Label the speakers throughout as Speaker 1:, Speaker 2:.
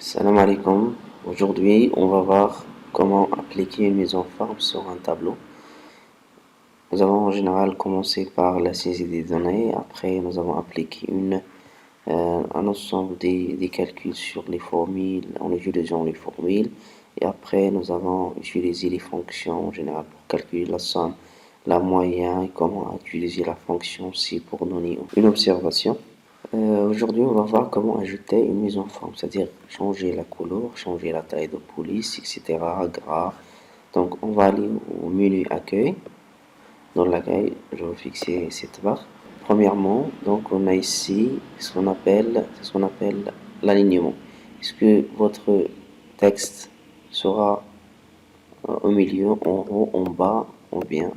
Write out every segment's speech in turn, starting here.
Speaker 1: Salam alaikum. Aujourd'hui, on va voir comment appliquer une mise en forme sur un tableau. Nous avons en général commencé par la saisie des données. Après, nous avons appliqué un ensemble des calculs sur les formules en utilisant les formules. Et après, nous avons utilisé les fonctions en général pour calculer la somme, la moyenne et comment utiliser la fonction aussi pour donner une observation. Aujourd'hui, on va voir comment ajouter une mise en forme, c'est-à-dire changer la couleur, changer la taille de police, etc., gras. Donc, on va aller au menu accueil. Dans l'accueil, je vais fixer cette barre. Premièrement, donc on a ici ce qu'on appelle l'alignement. Est-ce que votre texte sera au milieu, en haut, en bas, ou bien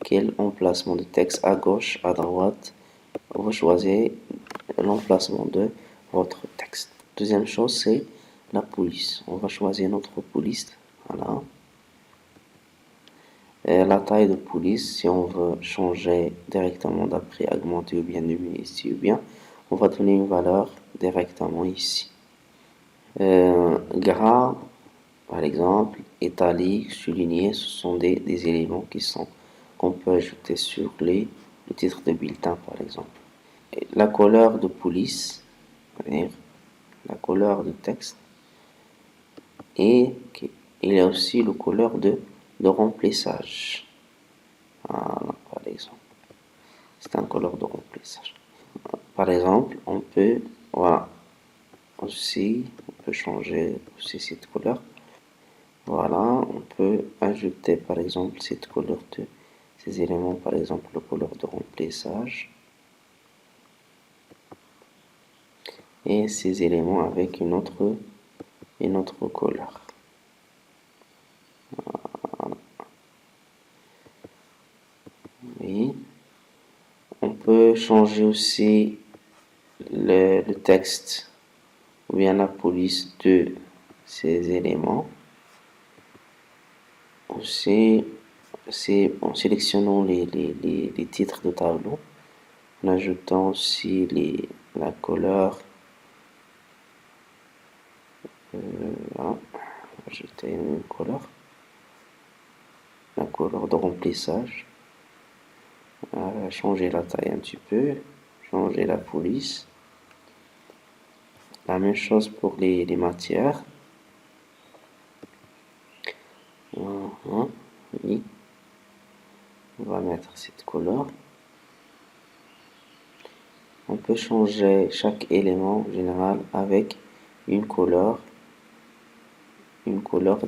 Speaker 1: quel emplacement de texte à gauche, à droite? Vous choisissez l'emplacement de votre texte. Deuxième chose, c'est la police. On va choisir notre police. Voilà. Et la taille de police, si on veut changer directement d'après augmenter ou bien diminuer ici ou bien, on va donner une valeur directement ici. Gras, par exemple, italique, souligné, ce sont des éléments qu'on peut ajouter sur le titre de bulletin, par exemple. Et la couleur de police, c'est-à-dire la couleur de texte, et il y a aussi le couleur de remplissage. Voilà, par exemple. C'est un couleur de remplissage. Par exemple, voilà, aussi, on peut changer aussi cette couleur. Voilà, on peut ajouter par exemple cette couleur de ces éléments, par exemple le couleur de remplissage. Et ces éléments avec une autre couleur. Voilà. Oui. On peut changer aussi le texte ou bien la police de ces éléments. Aussi, c'est en sélectionnant les titres de tableau, en ajoutant aussi la couleur. Voilà, ajouter une couleur, la couleur de remplissage. Changer la taille un petit peu, changer la police. La même chose pour les matières. Voilà, oui. On va mettre cette couleur. On peut changer chaque élément en général avec une couleur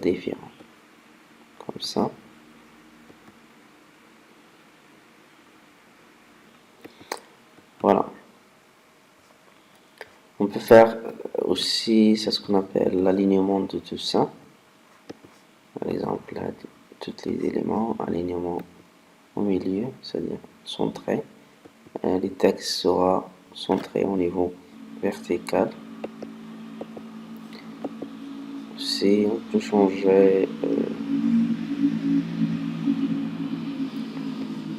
Speaker 1: différente. Comme ça. Voilà. On peut faire aussi, c'est ce qu'on appelle l'alignement de tout ça. Par exemple, là, tous les éléments, alignement au milieu, c'est-à-dire centré. Les textes sera centré au niveau vertical. Si on peut changer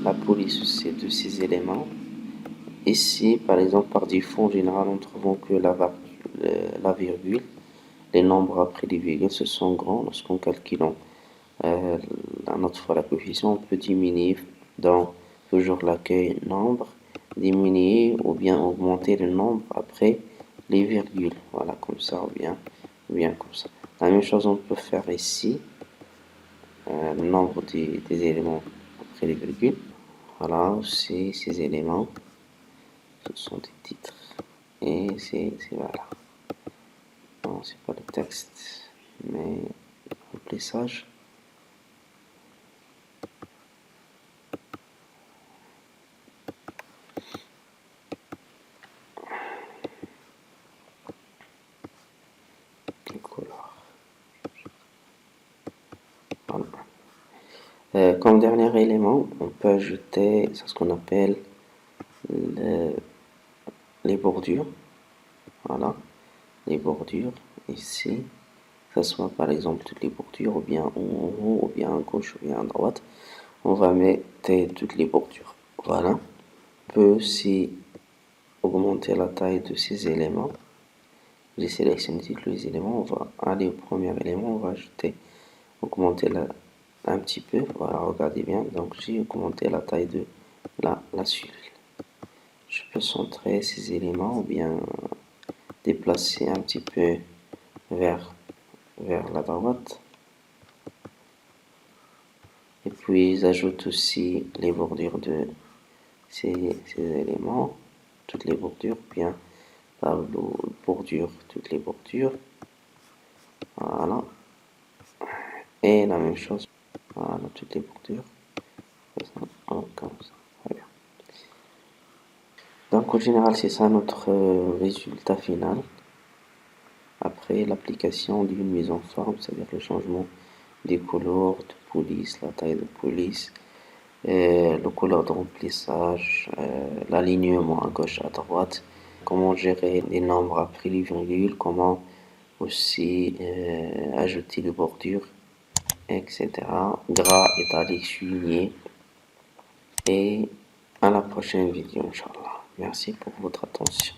Speaker 1: la police aussi de ces éléments. Ici, par exemple, par défaut, en général, on trouve que la virgule, les nombres après les virgules, ce sont grands. Lorsqu'on calcule une autre fois la coefficient, on peut diminuer dans toujours l'accueil nombre, diminuer ou bien augmenter le nombre après les virgules. Voilà, comme ça, ou bien comme ça. La même chose, on peut faire ici, le nombre des éléments après les virgules. Voilà, aussi ces éléments, ce sont des titres. Et c'est voilà. Non, c'est pas le texte, mais le remplissage. Voilà. Comme dernier élément, on peut ajouter ce qu'on appelle les bordures. Voilà, les bordures ici. Que ce soit par exemple toutes les bordures, ou bien en haut, ou bien à gauche, ou bien à droite. On va mettre toutes les bordures. Voilà. On peut aussi augmenter la taille de ces éléments. J'ai sélectionné tous les éléments. On va aller au premier élément. On va augmenter un petit peu. Voilà, regardez bien. Donc j'ai augmenté la taille de la suite. Je peux centrer ces éléments ou bien déplacer un petit peu vers la droite. Et puis j'ajoute aussi les bordures de ces éléments, toutes les bordures, bien tableau, bordure, toutes les bordures. Voilà. Et la même chose, voilà, toutes les bordures. Comme ça. Très bien. Donc, au général, c'est ça notre résultat final. Après l'application d'une mise en forme, c'est-à-dire le changement des couleurs de police, la taille de police, le couleur de remplissage, l'alignement à gauche, à droite, comment gérer les nombres après les virgules, comment aussi ajouter les bordures, etc. Gras, italique, souligné. Et à la prochaine vidéo, Inch'Allah. Merci pour votre attention.